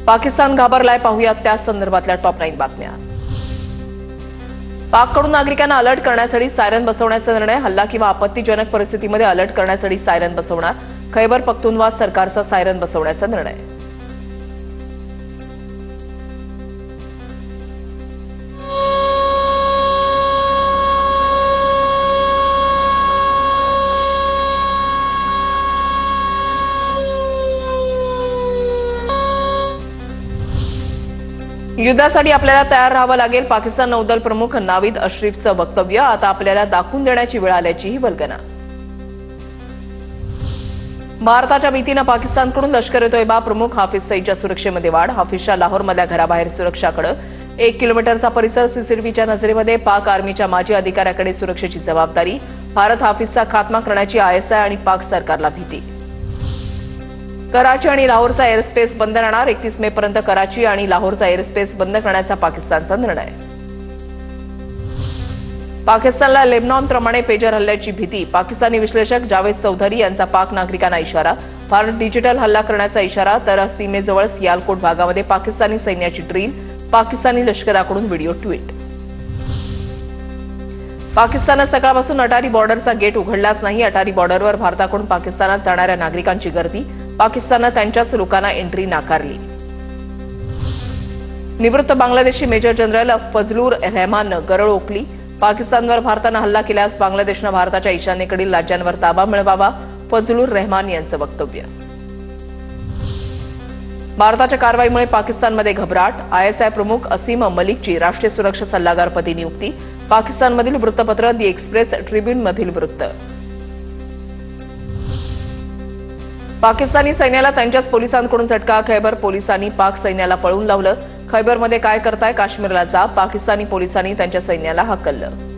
पाकिस्तान घाबरलाय, पाहूयात त्या संदर्भातल्या टॉप 9 बातम्या। पाककडून नागरिकांना अलर्ट करण्यासाठी सायरन बसवण्याचा निर्णय। हल्ला किंवा आपत्तीजनक परिस्थितीमध्ये अलर्ट करण्यासाठी सायरन बसवणार। खैबर पख्तूनवा सरकारचा सायरन बसवण्याचा निर्णय। युद्धासाठी आपल्याला तयार राहावं लागेल, पाकिस्तान नौदल प्रमुख नावीद अशरीफचं वक्तव्य। आता आपल्याला दाखवून देण्याची वेळ आल्याचीही वल्गना। भारताच्या भीतीनं पाकिस्तानकडून लष्कर-ए-तोयबा प्रमुख हाफिज सईदच्या सुरक्षेमध्ये वाढ। हाफिजच्या लाहोरमधल्या घराबाहेर सुरक्षाकडे 1 किलोमीटरचा परिसर सीसीटीव्हीच्या नजरेमध्ये। पाक आर्मीच्या माजी अधिकाऱ्याकडे सुरक्षेची जबाबदारी। भारत हाफिजचा खात्मा करण्याची ISI आणि पाक सरकारला भीती। कराची आणि लाहोरचा एअरस्पेस बंद राहणार। 31 मे पर्यंत कराची आणि लाहोरचा एअरस्पेस बंद करण्याचा पाकिस्तानचा निर्णय। पाकिस्तानला लेबनॉनप्रमाणे पेजर हल्ल्याची भीती। पाकिस्तानी विश्लेषक जावेद चौधरी यांचा पाक नागरिकांना इशारा। भारत डिजिटल हल्ला करण्याचा इशारा। तर सीमेजवळ सियालकोट भागामध्ये पाकिस्तानी सैन्याची ड्रील। पाकिस्तानी लष्कराकडून व्हिडिओ ट्विट। पाकिस्तानने सकाळपासून अटारी बॉर्डरचा गेट उघडलाच नाही। अटारी बॉर्डरवर भारताकडून पाकिस्तानात जाणाऱ्या नागरिकांची गर्दी। पाकिस्तानने त्यांच्याच लोकांना एंट्री नाकारली। निवृत्त बांगलादेशी मेजर जनरल फजलुर रहमाननं गरळ ओकली। पाकिस्तानवर भारतानं हल्ला केल्यास बांगलादेशनं भारताच्या ईशान्येकडील राज्यांवर ताबा मिळवावा। फजलुर रहमान यांचं वक्तव्य। भारताच्या कारवाईमुळे पाकिस्तानमध्ये घबराट। ISI प्रमुख असीम मलिकची राष्ट्रीय सुरक्षा सल्लागारपदी नियुक्ती। पाकिस्तानमधील वृत्तपत्र दी एक्सप्रेस ट्रिब्यूनमधील वृत्त। पाकिस्तानी सैन्याला त्यांच्याच पोलिसांकडून झटका। खैबर पोलिसांनी पाक सैन्याला पळवून लावलं। खैबरमध्ये काय करताय, काश्मीरला जा। पाकिस्तानी पोलिसांनी त्यांच्या सैन्याला हाकललं।